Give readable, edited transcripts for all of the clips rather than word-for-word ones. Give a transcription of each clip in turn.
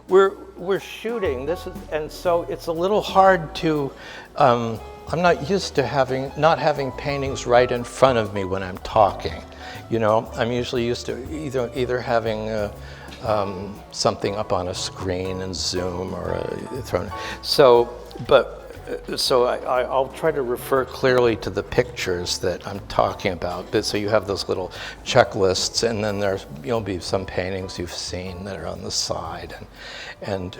We're shooting this, and so it's a little hard to. I'm not used to not having paintings right in front of me when I'm talking. You know, I'm usually used to either having something up on a screen and Zoom or thrown. So I'll try to refer clearly to the pictures that I'm talking about. So you have those little checklists, and then there'll be some paintings you've seen that are on the side. And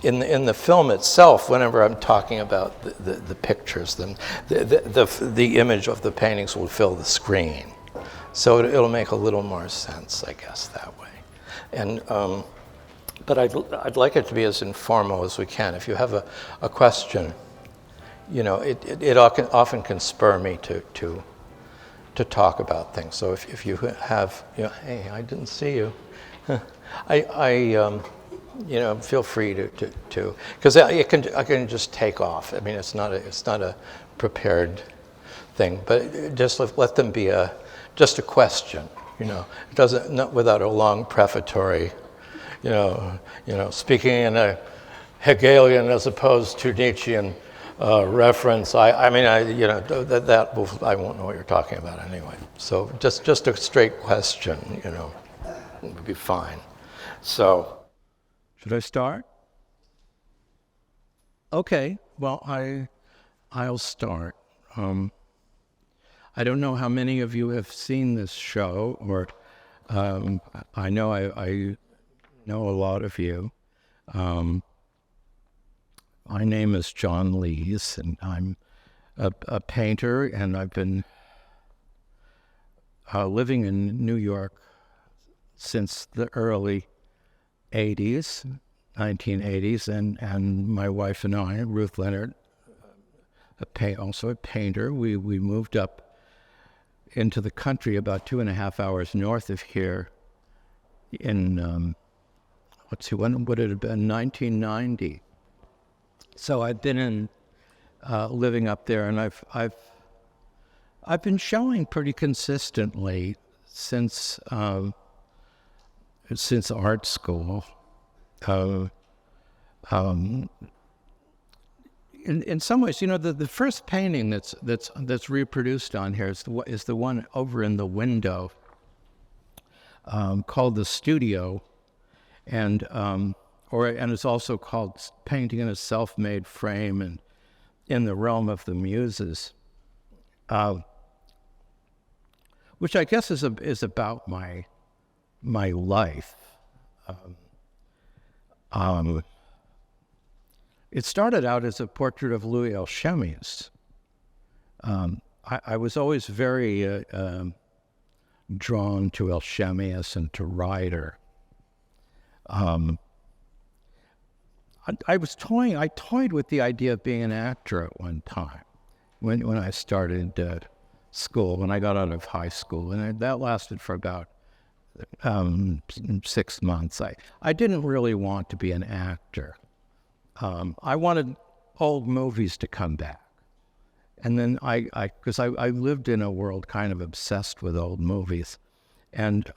in the film itself, whenever I'm talking about the pictures, then the image of the paintings will fill the screen. So it'll make a little more sense, I guess, that way. And but I'd like it to be as informal as we can. If you have a question, you know, it often can spur me to talk about things. So if you have, you know, hey, I didn't see you, you know, feel free to because I can just take off. I mean, it's not a prepared thing, but just let them be just a question. You know, it doesn't, not without a long prefatory, you know, speaking in a Hegelian as opposed to Nietzschean reference. I mean, you know, I won't know what you're talking about anyway. So just a straight question, you know, would be fine. So, should I start? Okay. Well, I'll start. I don't know how many of you have seen this show, or I know I know a lot of you. My name is John Lees, and I'm a painter, and I've been living in New York since the early 80s, 1980s, and my wife and I, Ruth Leonard, also a painter, we moved up into the country about 2.5 hours north of here in, when would it have been, 1990. So I've been living up there, and I've been showing pretty consistently since art school. In some ways, you know, the first painting that's reproduced on here is the one over in the window, called The Studio, and it's also called Painting in a Self-Made Frame and in the Realm of the Muses, which I guess is about my life. It started out as a portrait of Louis Alchemist. I was always very drawn to Alchemist and to Ryder. I toyed with the idea of being an actor at one time when I started school, when I got out of high school, and that lasted for about 6 months. I didn't really want to be an actor. I wanted old movies to come back. And then because I lived in a world kind of obsessed with old movies. And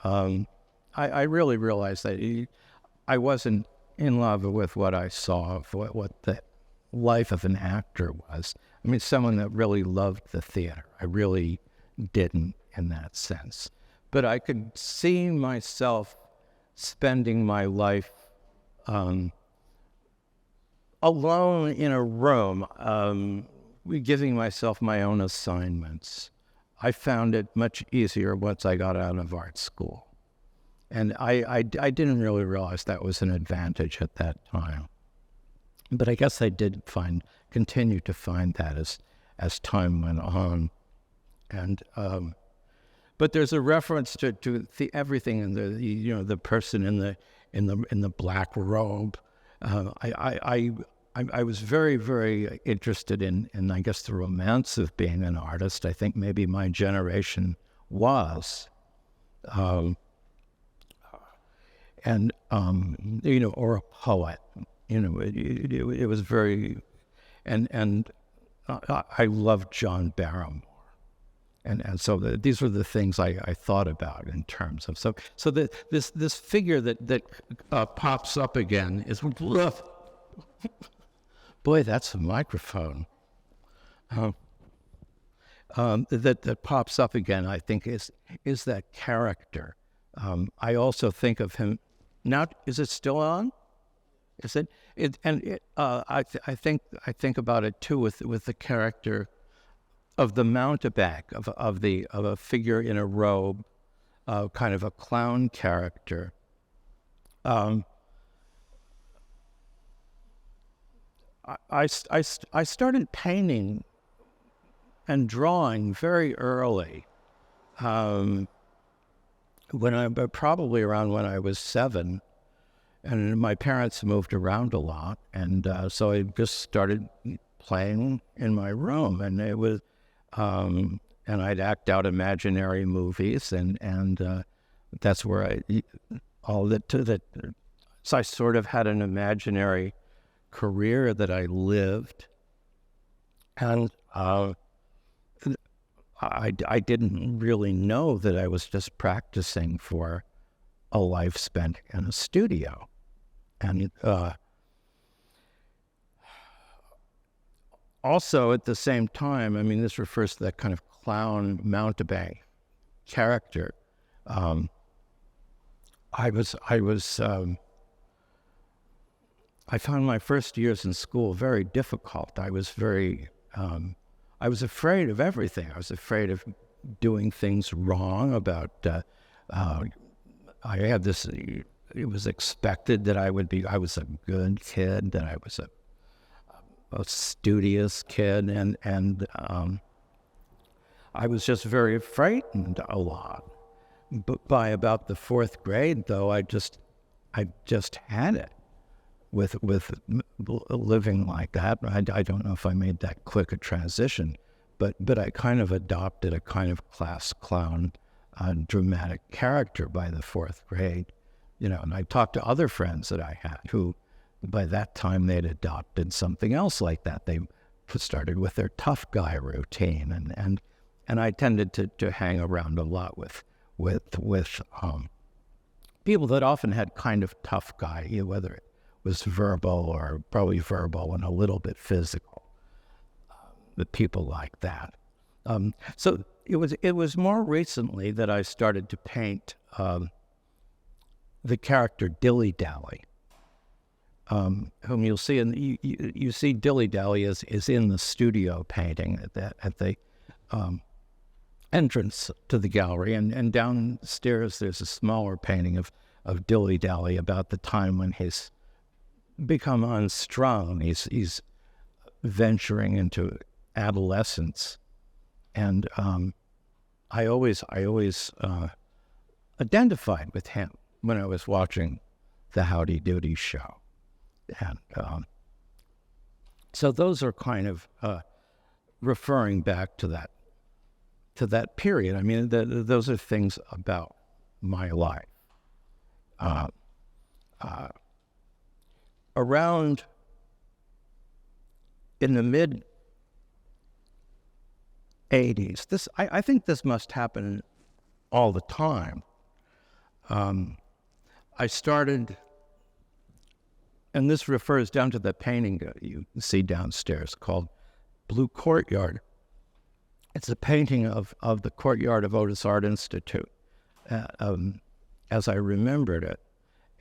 I really realized that I wasn't in love with what I saw, of what the life of an actor was. I mean, someone that really loved the theater. I really didn't in that sense. But I could see myself spending my life alone in a room, giving myself my own assignments. I found it much easier once I got out of art school. And I didn't really realize that was an advantage at that time. But I guess I did continue to find that as time went on. And but there's a reference to everything in the person in the black robe. I was very, very interested in I guess the romance of being an artist. I think maybe my generation was, and or a poet. It was very, and I loved John Barrymore. And so these were the things I thought about in terms of this figure that pops up again is boy, that's a microphone. That pops up again, I think, is that character. I also think of him now. Is it still on? Is it? I think about it too with the character of the mountebank of a figure in a robe, kind of a clown character. I started painting and drawing very early, probably around when I was 7, and my parents moved around a lot, and so I just started playing in my room, and it was, and I'd act out imaginary movies, and that's where so I sort of had an imaginary career that I lived, and I didn't really know that I was just practicing for a life spent in a studio. And also at the same time, I mean, this refers to that kind of clown mountebank character. I found my first years in school very difficult. I was afraid of everything. I was afraid of doing things wrong. I had this. It was expected that I was a good kid, that I was a studious kid, and I was just very frightened a lot. But by about the 4th grade, though, I just had it with living like that. I don't know if I made that quick a transition, but I kind of adopted a kind of class clown, dramatic character by the 4th grade, and I talked to other friends that I had who, by that time, they'd adopted something else like that. They started with their tough guy routine, and I tended to hang around a lot with people that often had kind of tough guy, whether it was verbal or probably verbal and a little bit physical. The people like that. So it was more recently that I started to paint the character Dilly Dally, whom you'll see you see Dilly Dally is in the studio painting at the entrance to the gallery, and downstairs there's a smaller painting of Dilly Dally about the time when he's become unstrung. He's venturing into adolescence, and I always identified with him when I was watching the Howdy Doody show, and so those are kind of referring back to that period. I mean, those are things about my life. Around in the mid 80s, I think this must happen all the time. I started, and this refers down to the painting you see downstairs called Blue Courtyard. It's a painting of the courtyard of Otis Art Institute, as I remembered it.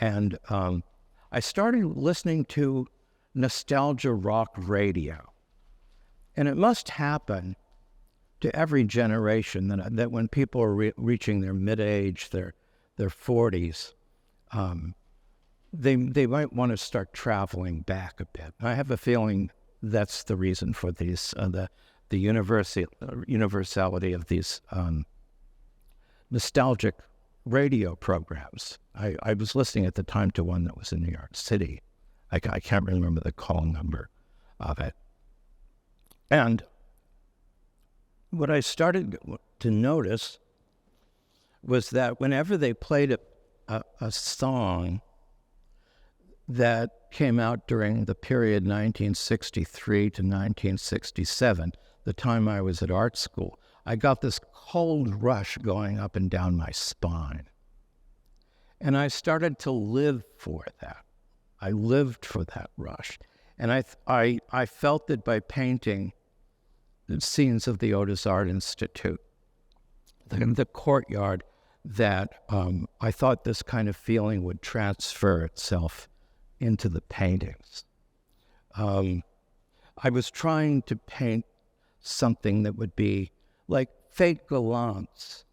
And I started listening to nostalgia rock radio. And it must happen to every generation that when people are reaching their mid-age, their 40s, they might want to start traveling back a bit. I have a feeling that's the reason for these, the universality of these nostalgic radio programs. I was listening at the time to one that was in New York City. I can't remember the call number of it. And what I started to notice was that whenever they played a song that came out during the period 1963 to 1967, the time I was at art school, I got this cold rush going up and down my spine. And I started to live for that. I lived for that rush. And I felt that by painting the scenes of the Otis Art Institute, the courtyard, that I thought this kind of feeling would transfer itself into the paintings. I was trying to paint something that would be like fake gallants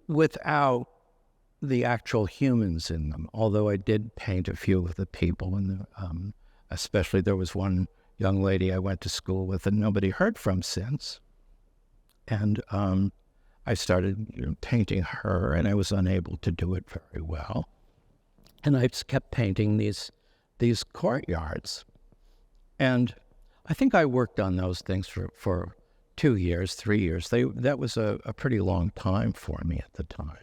without the actual humans in them, although I did paint a few of the people, and especially there was one young lady I went to school with and nobody heard from since. And I started painting her, and I was unable to do it very well. And I just kept painting these courtyards. And I think I worked on those things for 2 years, 3 years. That was a pretty long time for me at the time.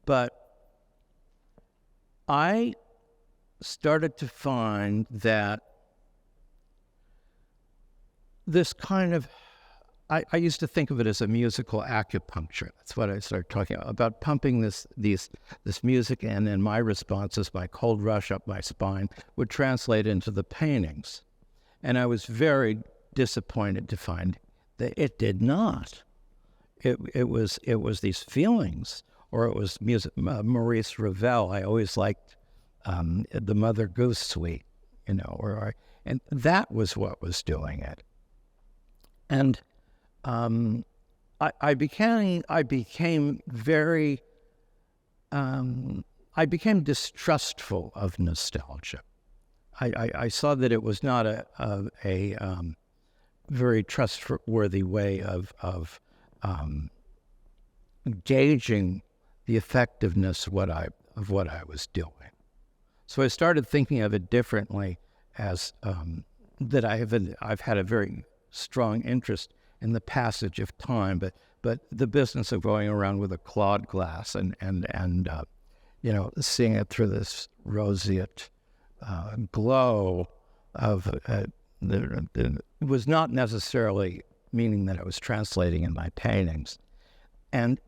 But I started to find that this kind of, I used to think of it as a musical acupuncture. That's what I started talking about pumping this music in, and my responses, my cold rush up my spine, would translate into the paintings. And I was very disappointed to find that it did not. It was these feelings, or it was music. Maurice Ravel, I always liked the Mother Goose Suite, and that was what was doing it. And I became distrustful of nostalgia. I saw that it was not a very trustworthy way of gauging the effectiveness of what I was doing. So I started thinking of it differently, as that I've had a very strong interest in the passage of time, but the business of going around with a clawed glass and seeing it through this roseate glow of it was not necessarily meaning that I was translating in my paintings. And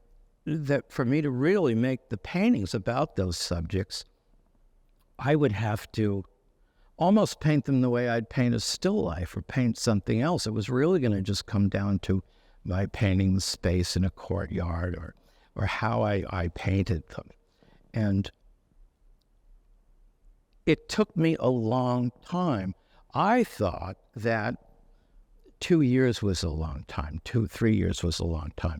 that for me to really make the paintings about those subjects, I would have to almost paint them the way I'd paint a still life or paint something else. It was really going to just come down to my painting the space in a courtyard, or how I painted them. And it took me a long time. I thought that 2 years was a long time. 3 years was a long time.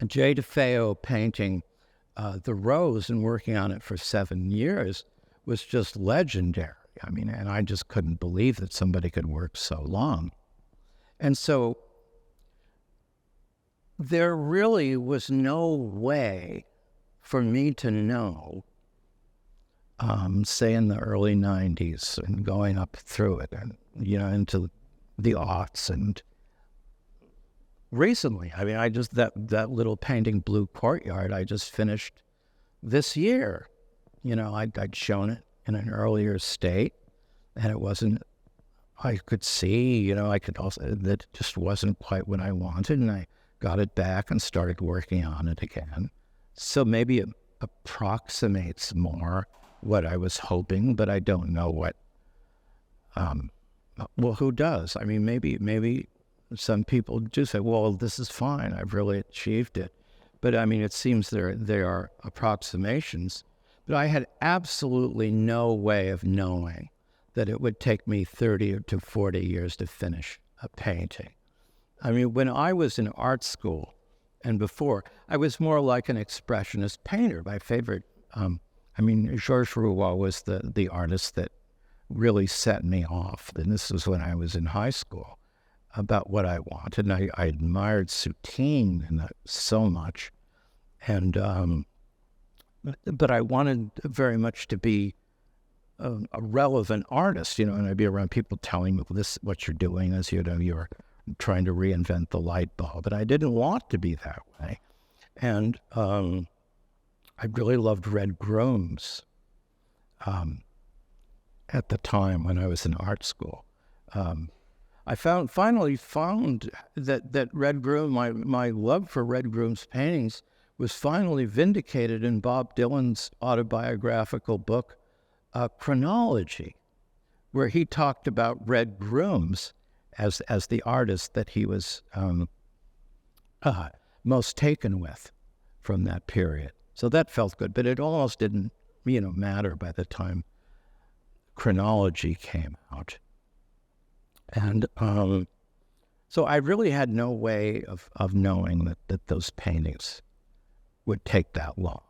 Jay DeFeo painting the Rose and working on it for 7 years was just legendary. I mean, and I just couldn't believe that somebody could work so long. And so there really was no way for me to know, say in the early 90s and going up through it and, into the aughts and recently. I mean, I just, that little painting, Blue Courtyard, I just finished this year. I'd shown it in an earlier state, and it wasn't, I could see, I could also, that just wasn't quite what I wanted, and I got it back and started working on it again. So maybe it approximates more what I was hoping, but I don't know what, well, who does? I mean, maybe some people do say, well, this is fine, I've really achieved it. But I mean, it seems they are approximations. But I had absolutely no way of knowing that it would take me 30 to 40 years to finish a painting. I mean, when I was in art school and before, I was more like an expressionist painter. My favorite, Georges Rouault was the artist that really set me off. And this was when I was in high school, about what I wanted. And I admired Soutine so much. And, but I wanted very much to be a relevant artist, and I'd be around people telling me, well, this, what you're doing is, you're trying to reinvent the light bulb. But I didn't want to be that way. And I really loved red grooms at the time when I was in art school. I finally found that Red Groom, my love for Red Groom's paintings was finally vindicated in Bob Dylan's autobiographical book, Chronology, where he talked about Red Grooms as the artist that he was most taken with from that period. So that felt good, but it almost didn't, matter by the time Chronology came out. And so I really had no way of knowing that those paintings would take that long.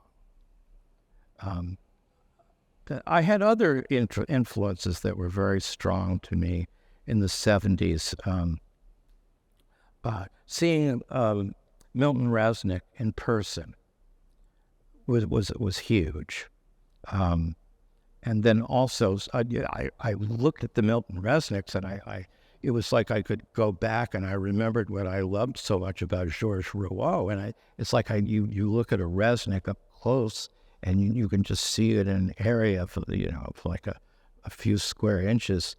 I had other influences that were very strong to me in the 70s. Seeing Milton Resnick in person was huge. And then also, I looked at the Milton Resnicks, and it was like I could go back, and I remembered what I loved so much about Georges Rouault. And it's like you look at a Resnick up close, and you can just see it in an area of like a few square inches.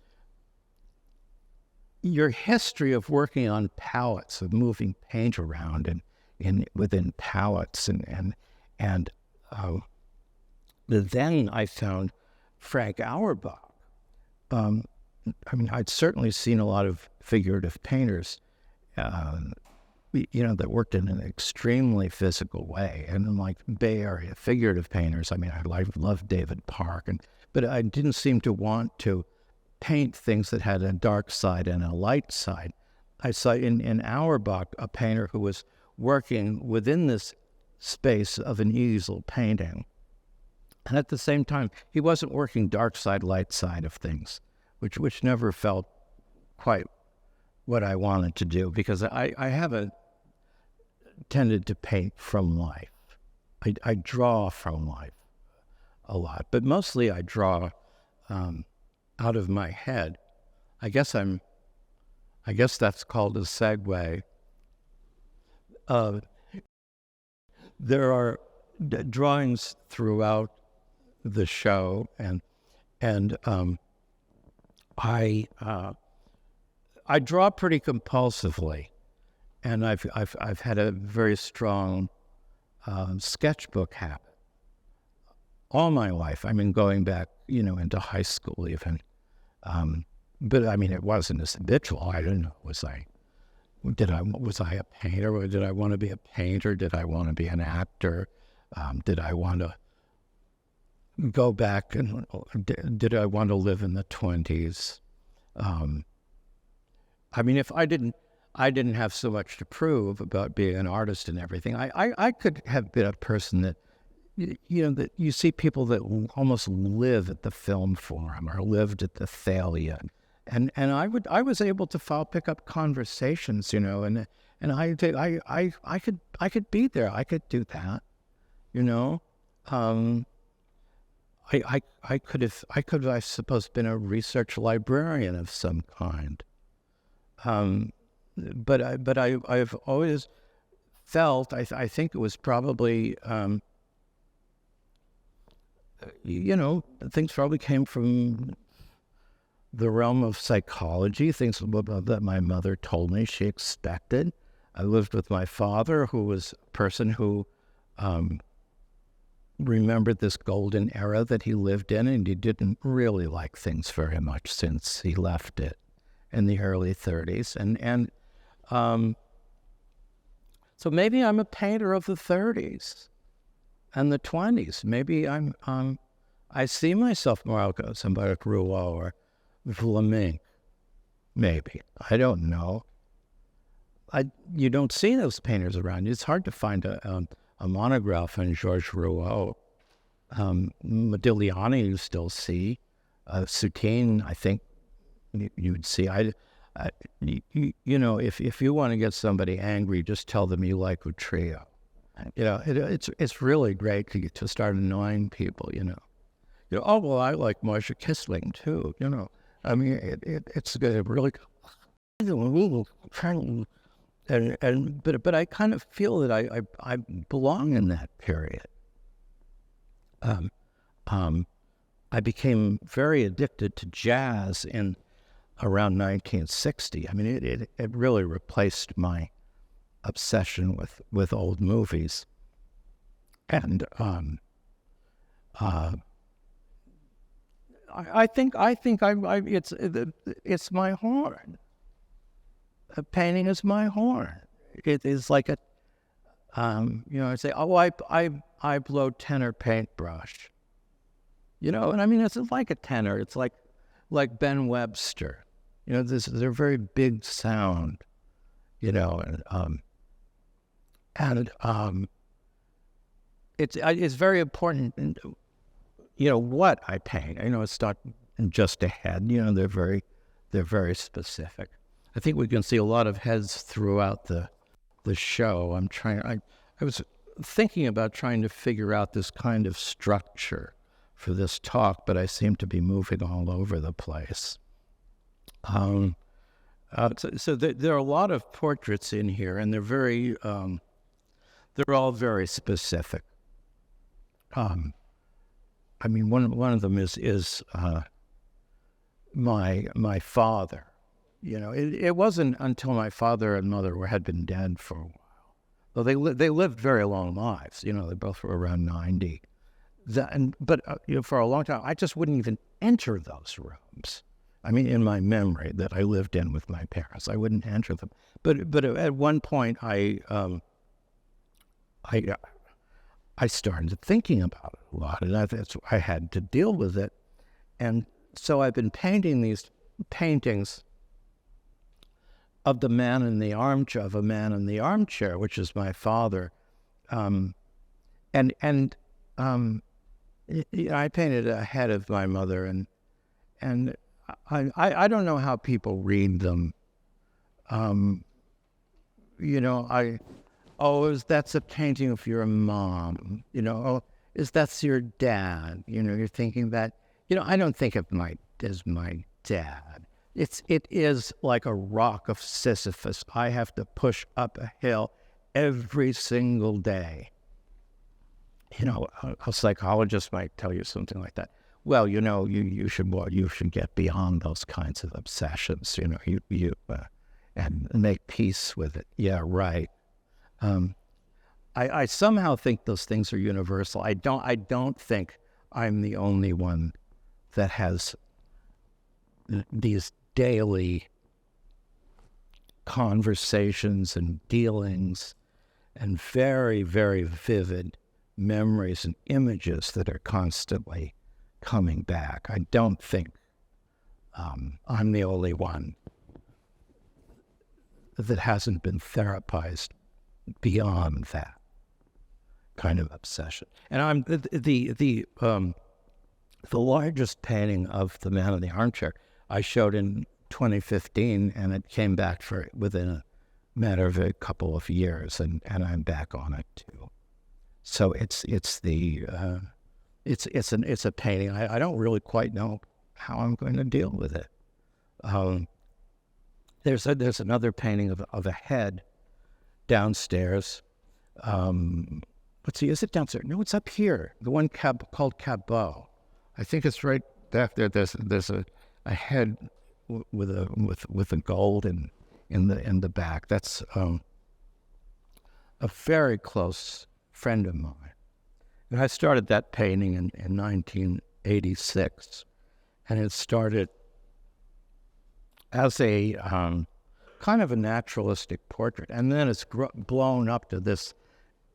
Your history of working on palettes, of moving paint around and within palettes, and then I found Frank Auerbach. I'd certainly seen a lot of figurative painters, that worked in an extremely physical way, and like Bay Area figurative painters. I loved David Park, but I didn't seem to want to paint things that had a dark side and a light side. I saw in Auerbach a painter who was working within this space of an easel painting. And at the same time, he wasn't working dark side, light side of things, which never felt quite what I wanted to do, because I haven't tended to paint from life. I draw from life a lot, but mostly I draw out of my head. I guess that's called a segue. There are drawings throughout the show, and I draw pretty compulsively, and I've had a very strong sketchbook habit all my life. Going back, into high school even. But it wasn't as habitual. I didn't know. Was I a painter? Or did I want to be a painter? Did I want to be an actor? Did I want to go back and did I want to live in the 20s? If I didn't have so much to prove about being an artist and everything, I could have been a person that, that you see people that almost live at the film forum or lived at the Thalia. And I was able to pick up conversations, and I could be there. I could do that, I could have, I suppose, been a research librarian of some kind. But I've always felt, I think it was probably, things probably came from the realm of psychology, things that my mother told me she expected. I lived with my father, who was a person who remembered this golden era that he lived in, and he didn't really like things very much since he left it in the early 30s. And so maybe I'm a painter of the 30s and the 20s. Maybe I see myself more like somebody like Rouault or Vlaminck. Maybe. I don't know. You don't see those painters around. It's hard to find a monograph on Georges Rouault. Modigliani you still see. Soutine, I think you'd see. If you want to get somebody angry, just tell them you like Utrio. It's really great to start annoying people. Oh well, I like Marsha Kissling too. It's good, really. But I kind of feel that I belong in that period. I became very addicted to jazz in around 1960. I mean, it really replaced my obsession with old movies. And I think it's my horn. A painting is my horn. It is like a I say, oh, I blow tenor paintbrush. And I mean, it's like a tenor. It's like Ben Webster. They're very big sound. It's very important. What I paint. It's not just a head. They're very specific. I think we can see a lot of heads throughout the show. I was thinking about trying to figure out this kind of structure for this talk, but I seem to be moving all over the place. So there are a lot of portraits in here, and they're all very specific. I mean, one of them is my father. It wasn't until my father and mother had been dead for a while, though they lived very long lives. They both were around 90. But for a long time, I just wouldn't even enter those rooms. I mean, in my memory that I lived in with my parents, I wouldn't enter them. But at one point, I started thinking about it a lot, and I had to deal with it. And so I've been painting these paintings of a man in the armchair, which is my father. I painted a head of my mother, and I don't know how people read them. That's a painting of your mom. That's your dad. You're thinking that. I don't think of as my dad. It is like a rock of Sisyphus. I have to push up a hill every single day. A psychologist might tell you something like that. Well, you should get beyond those kinds of obsessions. And make peace with it. Yeah, right. I somehow think those things are universal. I don't think I'm the only one that has these daily conversations and dealings and very, very vivid memories and images that are constantly coming back. I don't think I'm the only one that hasn't been therapized beyond that kind of obsession. And I'm the largest painting of the man in the armchair I showed in 2015, and it came back within a matter of a couple of years, and I'm back on it too. So it's a painting. I don't really quite know how I'm going to deal with it. There's another painting of a head downstairs. Let's see, is it downstairs? No, it's up here. The one called Cabot. I think it's right back there. There's a head with a gold in the back. That's a very close friend of mine. And I started that painting in 1986, and it started as a kind of a naturalistic portrait, and then it's blown up to this,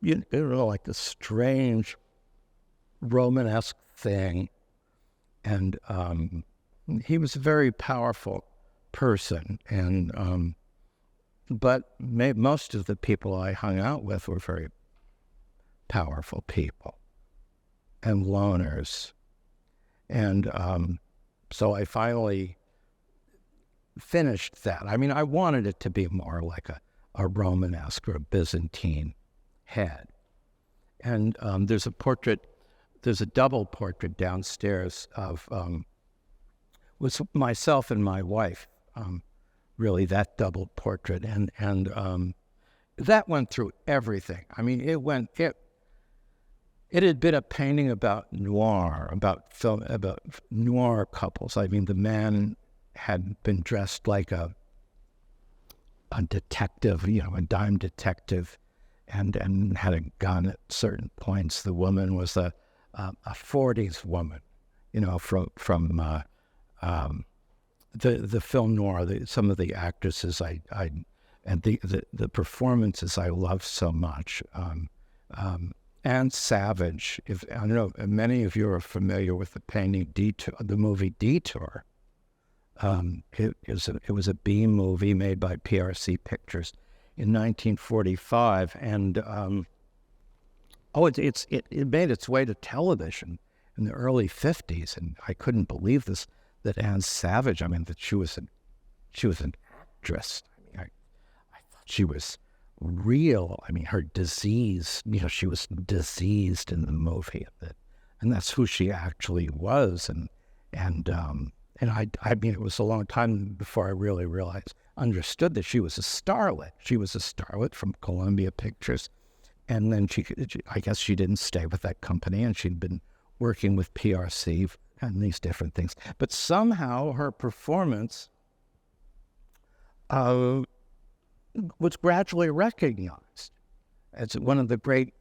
like this strange Romanesque thing. And he was a very powerful person, and but most of the people I hung out with were very powerful people and loners. And so I finally finished that. I mean, I wanted it to be more like a Romanesque or a Byzantine head. And there's a double portrait downstairs of with myself and my wife, really that double portrait. And that went through everything. I mean, it had been a painting about noir, about film, about noir couples. I mean, the man had been dressed like a detective, a dime detective, and had a gun at certain points. The woman was a 40s woman, from the film noir. Some of the actresses and the performances I love so much. And Savage. If I don't know, many of you are familiar with the painting Detour, the movie Detour. It was a B movie made by PRC Pictures in 1945, and it made its way to television in the early 50s, and I couldn't believe this, that Anne Savage, that she was an actress. I thought she was real. her disease, she was diseased in the movie, and that's who she actually was, and it was a long time before I really understood that she was a starlet. She was a starlet from Columbia Pictures, and then I guess she didn't stay with that company, and she'd been working with PRC and these different things. But somehow her performance was gradually recognized as one of the great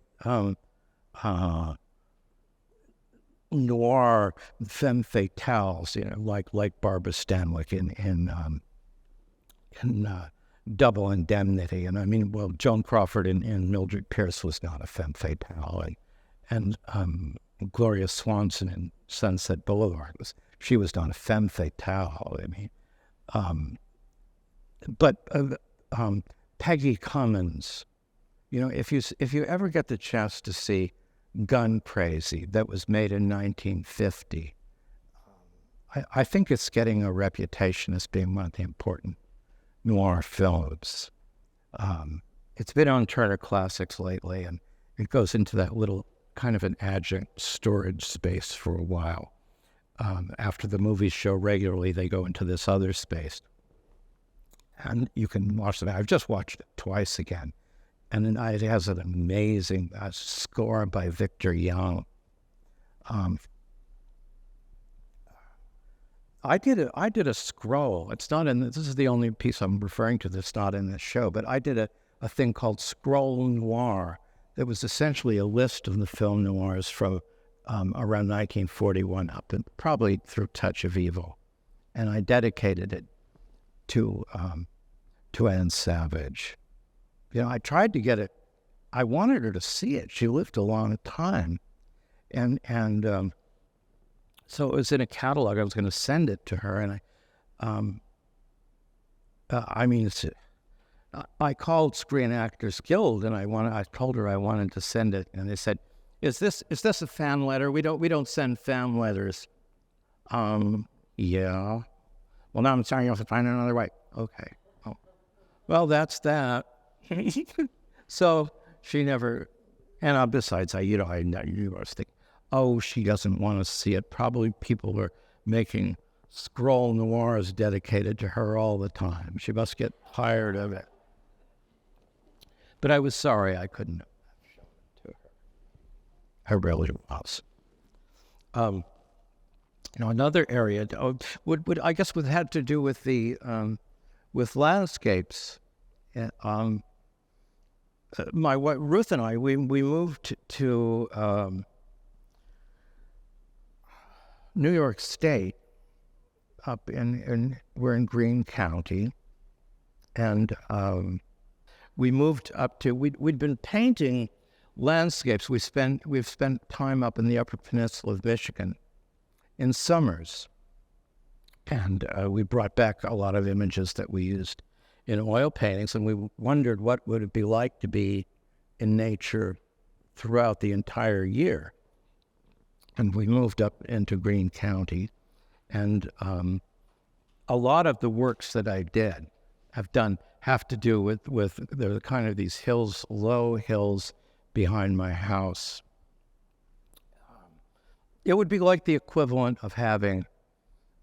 noir femme fatales, like Barbara Stanwyck in Double Indemnity, and Joan Crawford and Mildred Pierce was not a femme fatale, and Gloria Swanson in Sunset Boulevard she was not a femme fatale. But Peggy Cummins, if you ever get the chance to see Gun Crazy, that was made in 1950. I think it's getting a reputation as being one of the important noir films. It's been on Turner Classics lately, and it goes into that little kind of an adjunct storage space for a while. After the movies show regularly, they go into this other space. And you can watch them. I've just watched it twice again. And it has an amazing score by Victor Young. I did a scroll. It's not in this is the only piece I'm referring to that's not in this show, but I did a thing called Scroll Noir that was essentially a list of the film noirs from around 1941 up and probably through Touch of Evil. And I dedicated it to Anne Savage. I tried to get it. I wanted her to see it. She lived a long time, and so it was in a catalog. I was going to send it to her, and I called Screen Actors Guild, and I told her I wanted to send it, and they said, "Is this a fan letter? We don't send fan letters." Yeah. Well, now I'm sorry, you have to find another way. Okay. Oh, well, that's that. So she never, and besides, I was thinking, oh, she doesn't want to see it. Probably people are making scroll noirs dedicated to her all the time. She must get tired of it. But I was sorry I couldn't have shown it to her. I really was. Another area would I guess would have to do with the with landscapes. My wife Ruth and I we moved to New York State. We're in Greene County, and we moved up to we'd been painting landscapes. We've spent time up in the Upper Peninsula of Michigan in summers, and we brought back a lot of images that we used in oil paintings, and we wondered what would it be like to be in nature throughout the entire year. And we moved up into Greene County, and a lot of the works that I did have to do with there are kind of these hills, low hills behind my house. It would be like the equivalent of having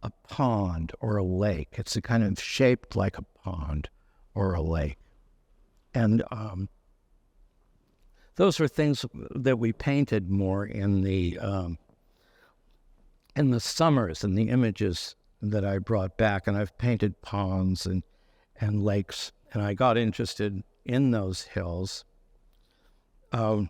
a pond or a lake. It's a kind of shaped like a pond or a lake. And those are things that we painted more in the summers, and the images that I brought back, and I've painted ponds and lakes, and I got interested in those hills. So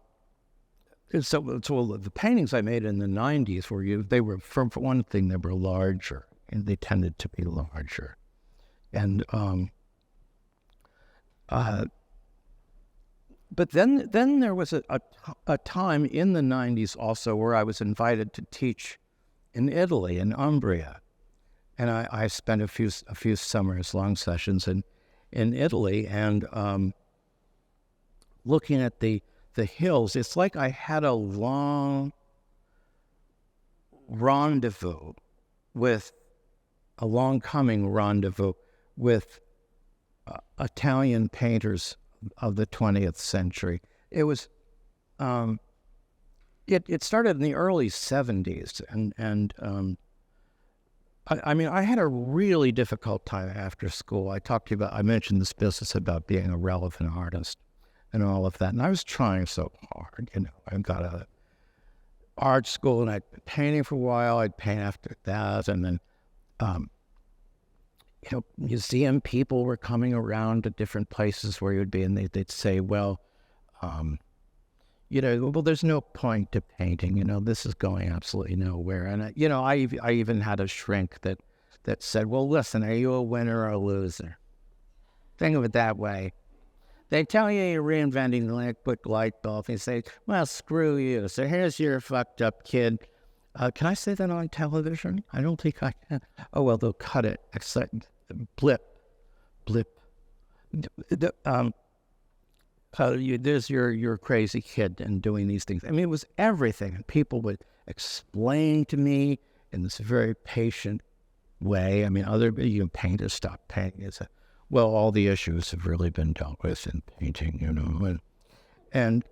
the paintings I made in the 90s they were, for one thing, they were larger, and they tended to be larger. And but then there was a time in the 90s also where I was invited to teach in Italy, in Umbria. And I spent a few summers, long sessions in Italy, and looking at the hills. It's like I had a long coming rendezvous with Italian painters of the 20th century. It was, it started in the early 70s, and I mean, I had a really difficult time after school. I mentioned this business about being a relevant artist and all of that, and I was trying so hard. I got a art school, and I'd been painting for a while. I'd paint after that, and then museum people were coming around to different places where you'd be, and they'd say, well, there's no point to painting. This is going absolutely nowhere. And I even had a shrink that said, well, listen, are you a winner or a loser? Think of it that way. They tell you you're reinventing the electric light bulb, and you say, well, screw you. So here's your fucked up kid. Can I say that on television? I don't think I can. Oh, well, they'll cut it. Blip. There's your crazy kid and doing these things. I mean, it was everything. And people would explain to me in this very patient way. I mean, other painters stop painting. Well, all the issues have really been dealt with in painting, and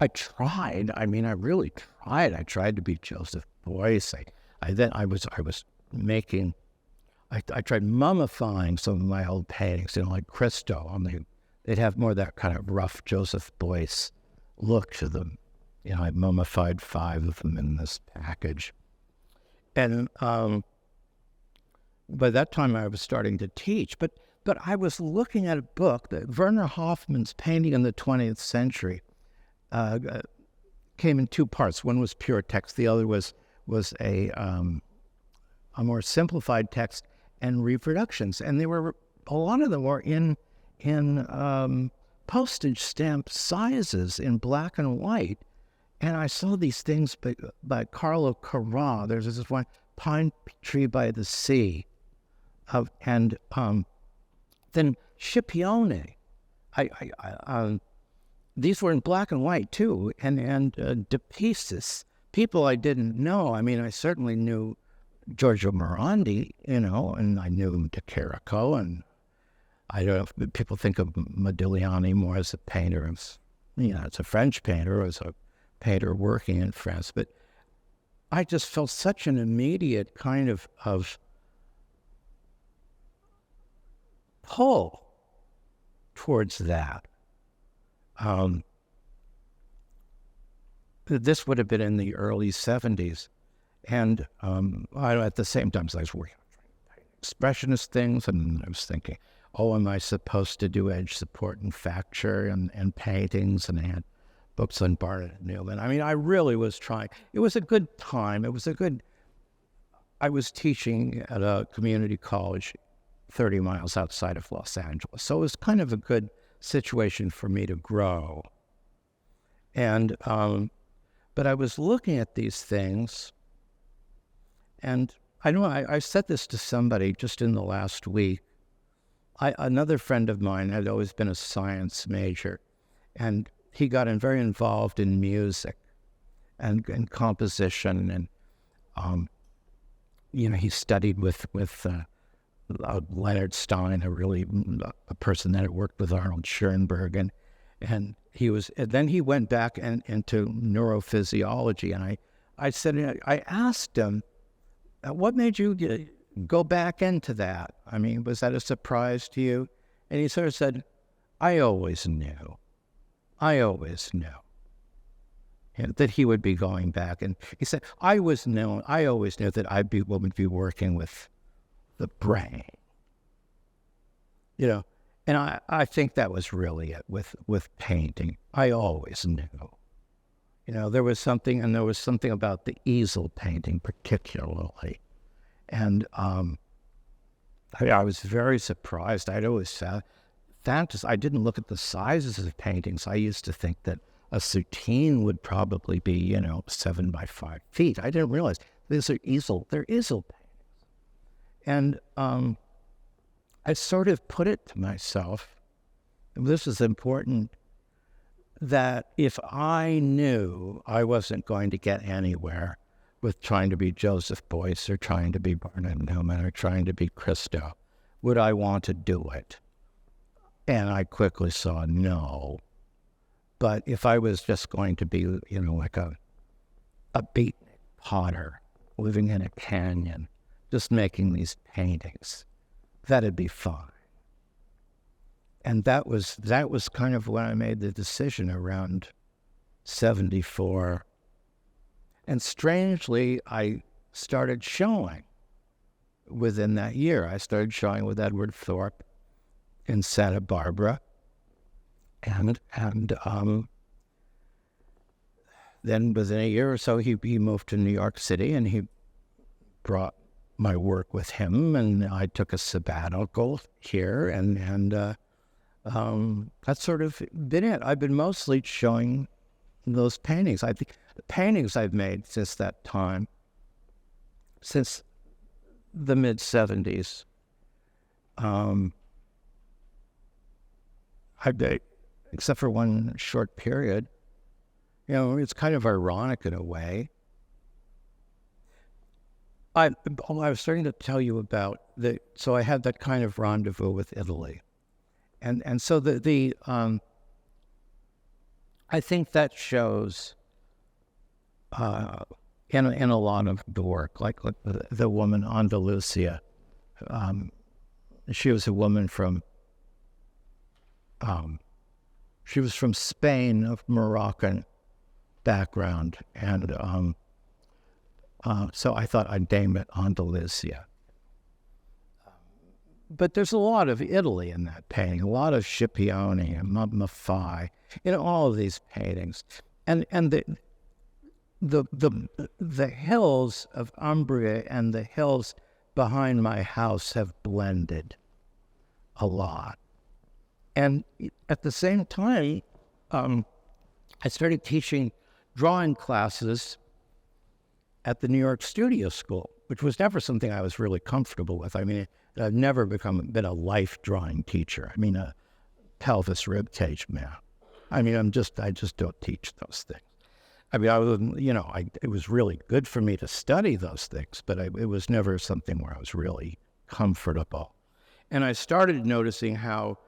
I tried. I mean, I really tried. I tried to be Joseph Beuys. I tried mummifying some of my old paintings, like Christo. They'd have more of that kind of rough Joseph Beuys look to them. I mummified 5 of them in this package. And by that time I was starting to teach, but I was looking at a book that Werner Hoffmann's Painting in the 20th Century came in 2 parts. One was pure text, the other was a more simplified text and reproductions, and a lot of them were in postage stamp sizes in black and white. And I saw these things by Carlo Carrà. There's this one, Pine Tree by the Sea, and then Scipione. These were in black and white too, and De Pisis, people I didn't know. I mean, I certainly knew Giorgio Morandi, and I knew De Chirico, and I don't know if people think of Modigliani more as a painter, as a French painter, as a painter working in France, but I just felt such an immediate kind of pull towards that. This would have been in the early 70s, and at the same time, I was working on expressionist things, and I was thinking, am I supposed to do edge support and facture and paintings? And I had books on Barnett and Newman. I mean, I really was trying. It was a good time. I was teaching at a community college 30 miles outside of Los Angeles. So it was kind of a good situation for me to grow. And, but I was looking at these things, and I said this to somebody just in the last week. Another friend of mine had always been a science major, and he got very involved in music and composition, and he studied with Leonard Stein, a person that had worked with Arnold Schoenberg, and then he went back into neurophysiology, and I asked him, what made you go back into that? I mean, was that a surprise to you? And he sort of said, I always knew. that he would be going back. And he said, I always knew that would be working with the brain, And I think that was really it with painting. I always knew. There was something about the easel painting particularly. And I was very surprised. I'd always I didn't look at the sizes of paintings. I used to think that a Soutine would probably be, 7 by 5 feet. I didn't realize they're easel paintings. And I sort of put it to myself, and this is important, that if I knew I wasn't going to get anywhere with trying to be Joseph Beuys or trying to be Barnett Newman or trying to be Christo, would I want to do it? And I quickly saw no. But if I was just going to be, like a beatnik potter living in a canyon, just making these paintings, that'd be fine. And that was kind of when I made the decision around 74. And strangely, I started showing within that year. I started showing with Edward Thorpe in Santa Barbara. And then within a year or so, he moved to New York City, and he brought my work with him, and I took a sabbatical here, and that's sort of been it. I've been mostly showing those paintings. I think the paintings I've made since that time, since the mid-'70s, except for one short period, it's kind of ironic in a way. I was starting to tell you about so I had that kind of rendezvous with Italy. And so I think that shows in a lot of the work, like the woman Andalusia. She was a woman from Spain, of Moroccan background, and so I thought I'd name it Andalusia. But there's a lot of Italy in that painting, a lot of Scipione and Maffei, all of these paintings, and the hills of Umbria and the hills behind my house have blended a lot. And at the same time, I started teaching drawing classes at the New York Studio School, which was never something I was really comfortable with. I mean, I've never been a life drawing teacher. I mean, a pelvis rib cage man. I mean, I just don't teach those things. I mean, it was really good for me to study those things, but it was never something where I was really comfortable. And I started noticing how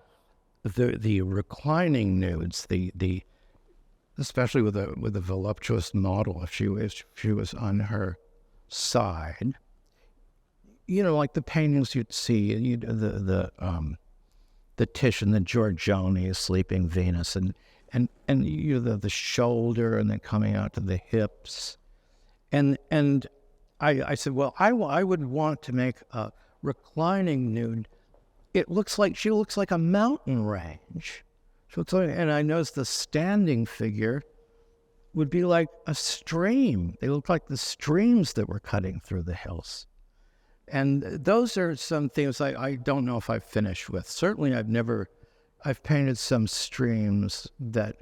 the reclining nudes, especially with a voluptuous model, if she was on her side, like the paintings you'd see, the Titian, the Giorgione, Sleeping Venus, and the shoulder, and then coming out to the hips, and I said, well, I would want to make a reclining nude. She looks like a mountain range. And I noticed the standing figure would be like a stream. They look like the streams that were cutting through the hills. And those are some things I don't know if I've finished with. Certainly I've painted some streams that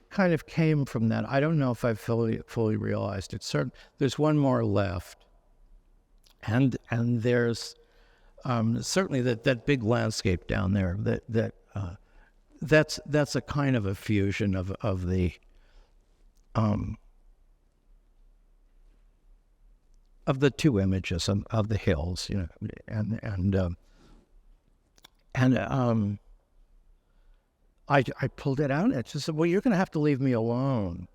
kind of came from that. I don't know if I've fully realized it. There's one more left. And there's certainly that big landscape down there that's a kind of a fusion of the two images of the hills, and I pulled it out, and it just said, well, you're going to have to leave me alone.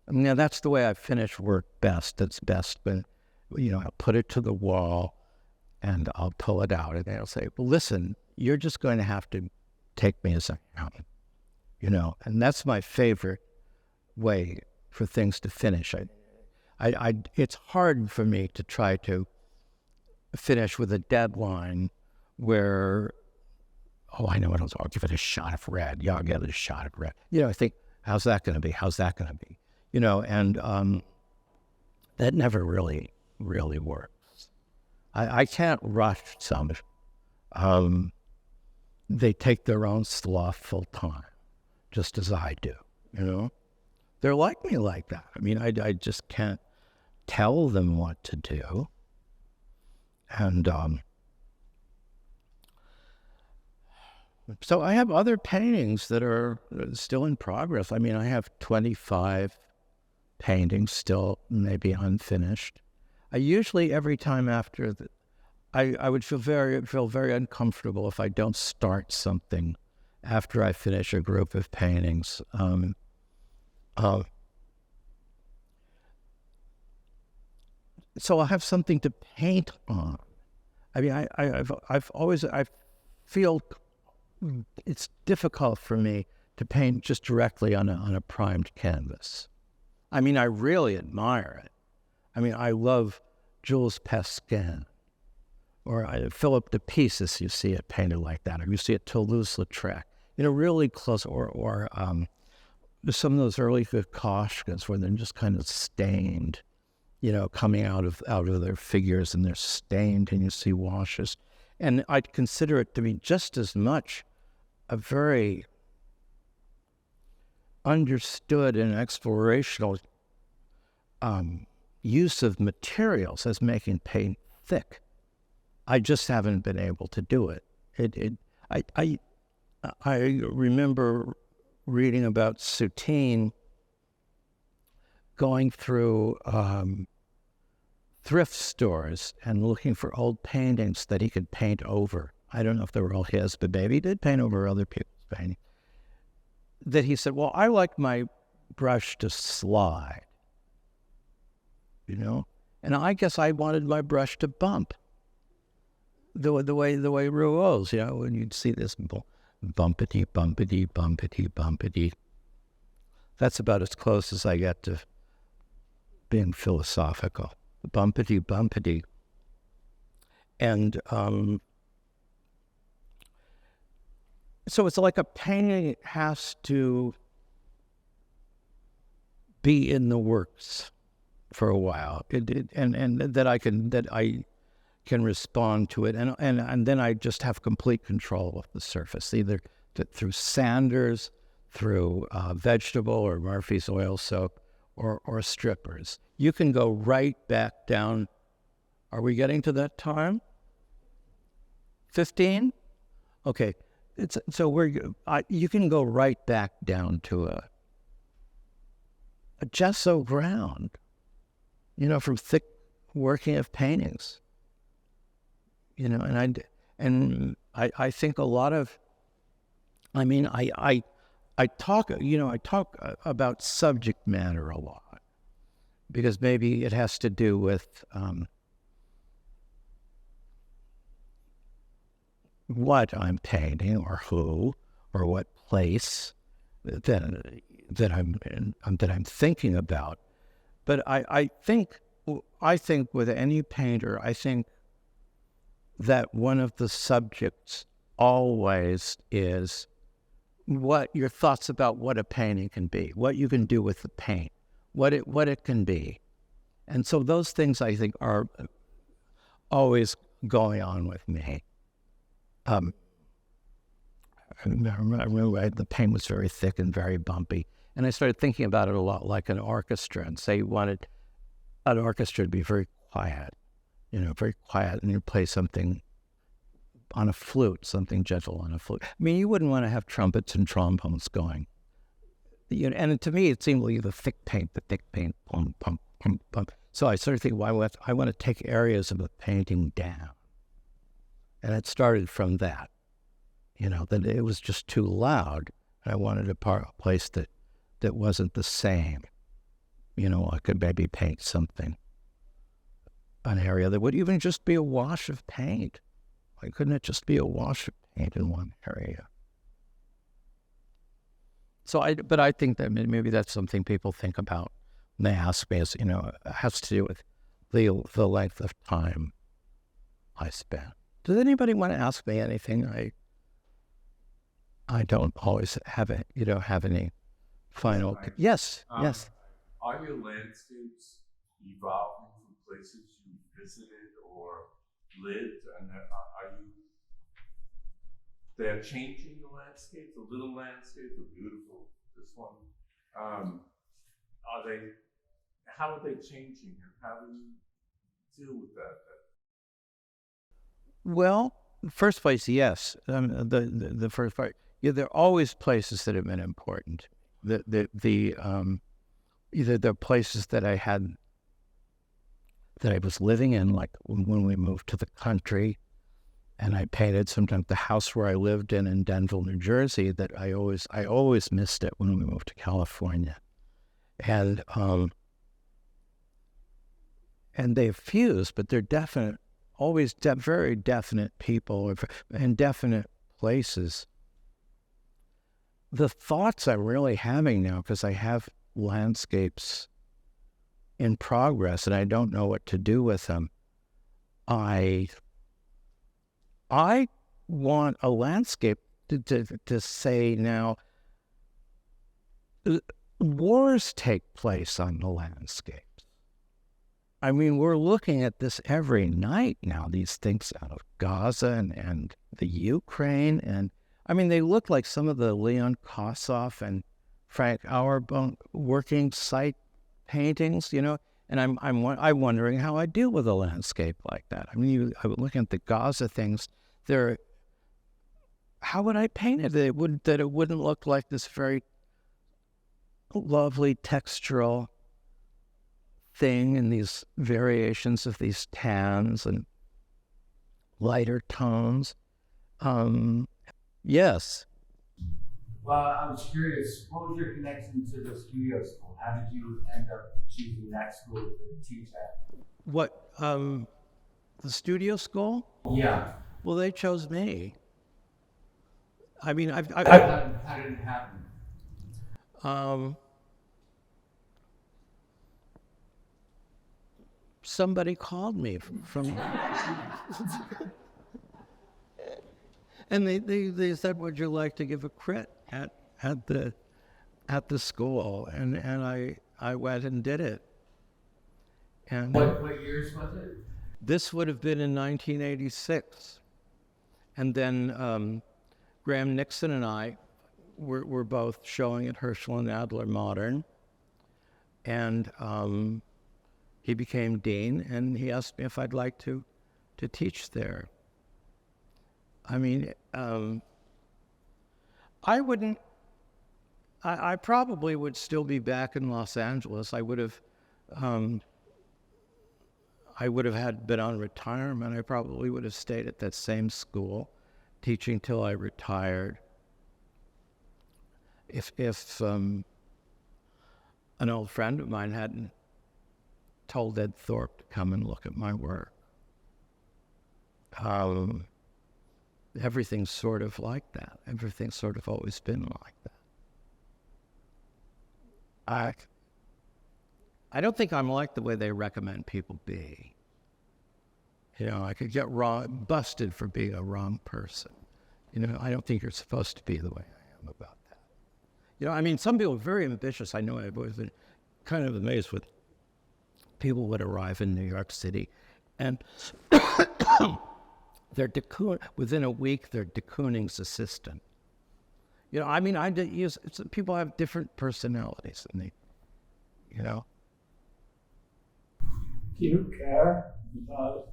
I mean, that's the way I finish work best. That's best, but I'll put it to the wall, and I'll pull it out, and they'll say, well, listen, you're just going to have to take me as I am, and that's my favorite way for things to finish. It's hard for me to try to finish with a deadline where, oh, I know what I'll give it a shot of red. Yeah, I'll give it a shot of red. I think, how's that going to be? How's that going to be? And that never really works. I can't rush some. They take their own slothful time, just as I do, They're like me like that. I mean, I just can't tell them what to do. And so I have other paintings that are still in progress. I mean, I have 25 paintings still maybe unfinished. I usually, every time after I would feel very uncomfortable if I don't start something after I finish a group of paintings. So I have something to paint on. I mean, I feel it's difficult for me to paint just directly on a primed canvas. I mean, I really admire it. I mean, I love Jules Pascal or Philip de Pizes. You see it painted like that, or you see it Toulouse-Lautrec, really close, or some of those early Kokoschkas where they're just kind of stained, coming out of their figures, and they're stained, and you see washes. And I'd consider it to be just as much a very understood and explorational use of materials as making paint thick. I just haven't been able to do it. I remember reading about Soutine going through thrift stores and looking for old paintings that he could paint over. I don't know if they were all his, but maybe he did paint over other people's paintings. That he said, well, I like my brush to slide, and I guess I wanted my brush to bump the way Rouault's, when you'd see this bumpity, bumpity, bumpity, bumpity. That's about as close as I get to being philosophical. Bumpity, bumpity. And so it's like a painting has to be in the works for a while, and that I can respond to it, and then I just have complete control of the surface, either through sanders, through vegetable or Murphy's oil soap, or strippers. You can go right back down. Are we getting to that time? 15? Okay. You can go right back down to a gesso ground, from thick working of paintings. And I think a lot of, I talk about subject matter a lot, because maybe it has to do with what I'm painting, or who, or what place that I'm thinking about. But I think with any painter, I think that one of the subjects always is what your thoughts about what a painting can be, what you can do with the paint, what it can be. And so those things, I think, are always going on with me. I remember the paint was very thick and very bumpy, and I started thinking about it a lot like an orchestra, and say you wanted an orchestra to be very quiet, and you play something on a flute, something gentle on a flute. I mean, you wouldn't want to have trumpets and trombones going. And to me, it seemed like the thick paint, pum, pum, pum, pum. So I started thinking, I want to take areas of a painting down. And it started from that, that it was just too loud. And I wanted a place that wasn't the same. I could maybe paint something, an area that would even just be a wash of paint. Why couldn't it just be a wash of paint in one area? But I think that maybe that's something people think about when they ask me, it has to do with the length of time I spent. Does anybody want to ask me anything? I don't always have any final. Yes, yes. Are your landscapes evolving from places you visited or lived, and are you? They're changing the landscape. The little landscapes are beautiful. This one, are they? How are they changing, and how do you deal with that? Well, first place, yes. The first part, yeah. There are always places that have been important. Either the places that I was living in, like when we moved to the country, and I painted sometimes the house where I lived in Denville, New Jersey. That I always missed it when we moved to California, and they fuse, but they're definite. Always very definite people and definite places. The thoughts I'm really having now, because I have landscapes in progress and I don't know what to do with them. I want a landscape to say now, wars take place on the landscape. I mean, we're looking at this every night now, these things out of Gaza and the Ukraine. And I mean, they look like some of the Leon Kossoff and Frank Auerbach working site paintings, and I'm wondering how I deal with a landscape like that. I mean, I was looking at the Gaza things. How would I paint it? That it wouldn't look like this very lovely textural thing, and these variations of these tans and lighter tones. Yes. Well, I was curious, what was your connection to the studio school? How did you end up choosing that school to teach at? What, the studio school? Yeah. Well, they chose me. I mean, How did it happen? Somebody called me from and they said, would you like to give a crit at the school? And I went and did it. And What years was it? this would have been in 1986. And then Graham Nixon and I were both showing at Herschel and Adler Modern. And he became dean, and he asked me if I'd like to teach there. I mean, I wouldn't. I probably would still be back in Los Angeles. I would have been on retirement. I probably would have stayed at that same school, teaching till I retired. If an old friend of mine hadn't told Ed Thorpe to come and look at my work. Everything's sort of like that. Everything's sort of always been like that. I don't think I'm like the way they recommend people be. I could get busted for being a wrong person. I don't think you're supposed to be the way I am about that. I mean, some people are very ambitious. I know I've always been kind of amazed with people would arrive in New York City, and they're within a week, they're de Kooning's assistant. I mean, people have different personalities, and Do you care about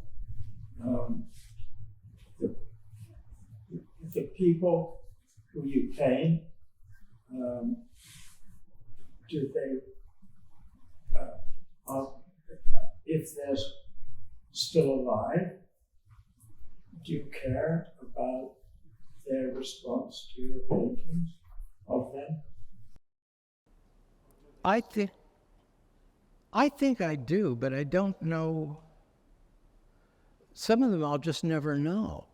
the people who you paint? Do they, if they're still alive, do you care about their response to your paintings of them? I think I do, but I don't know. Some of them I'll just never know.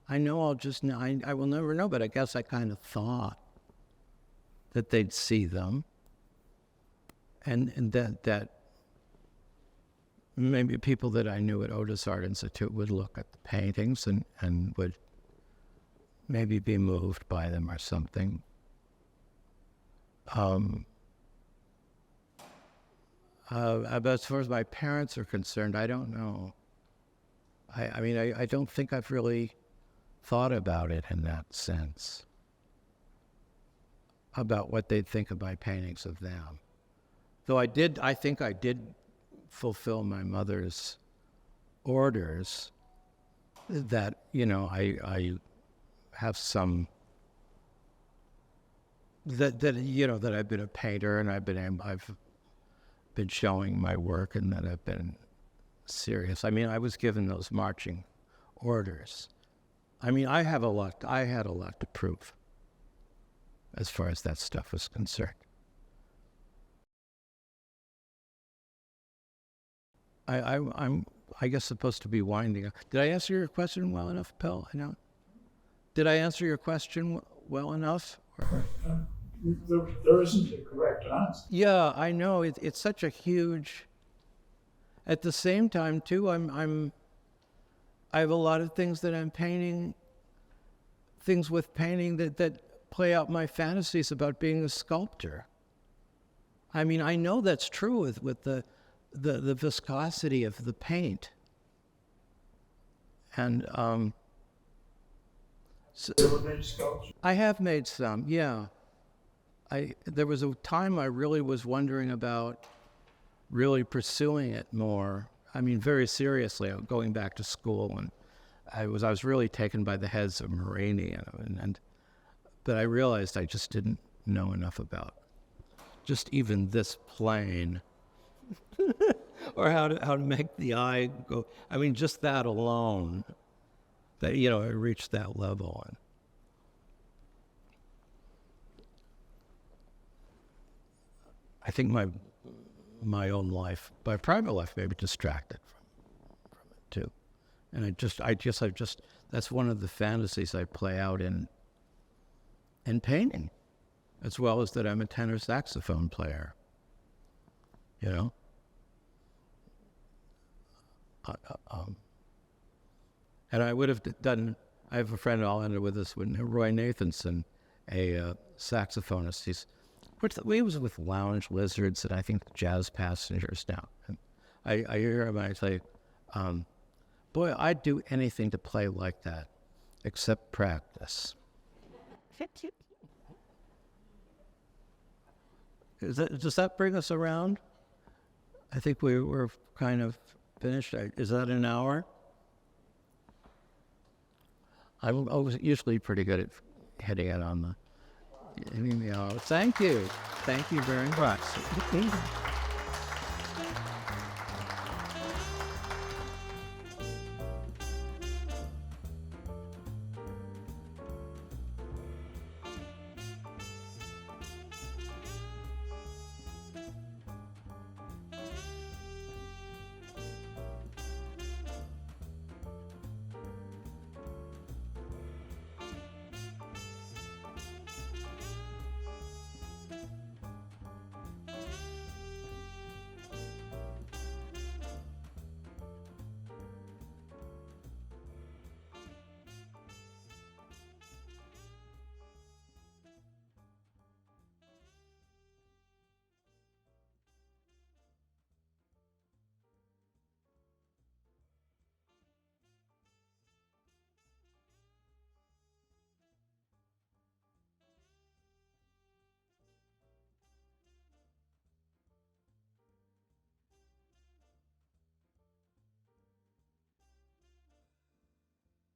I know I will never know, but I guess I kind of thought. that they'd see them, and that maybe people that I knew at Otis Art Institute would look at the paintings and would maybe be moved by them or something. But as far as my parents are concerned, I don't know. I mean, I don't think I've really thought about it in that sense, about what they'd think of my paintings of them. Though I think I did fulfill my mother's orders that, I have some, that I've been a painter and I've been showing my work and that I've been serious. I mean, I was given those marching orders. I mean, I had a lot to prove as far as that stuff was concerned. I'm I guess supposed to be winding up. Did I answer your question well enough, Pell? I know. Did I answer your question well enough? There isn't a correct answer. Yeah, I know. It's such a huge. At the same time, too, I have a lot of things that I'm painting. Things with painting that play out my fantasies about being a sculptor. I mean, I know that's true with the viscosity of the paint. And You ever made sculpture? I have made some, yeah. There was a time I really was wondering about really pursuing it more. I mean, very seriously, going back to school, and I was really taken by the heads of Morini, but I realized I just didn't know enough about just even this plane, or how to make the eye go. I mean, just that alone, that it reached that level. And I think my own life, my private life, maybe distracted from it too. And I guess that's one of the fantasies I play out in painting, as well as that I'm a tenor saxophone player. And I would have done. I have a friend, I'll end it with this one, Roy Nathanson, a saxophonist. He was with Lounge Lizards and I think Jazz Passengers now. And I hear him and I say, boy, I'd do anything to play like that, except practice. Does that bring us around? I think we're kind of finished. Is that an hour? I'm usually pretty good at hitting it on the hour. Thank you. Thank you very much.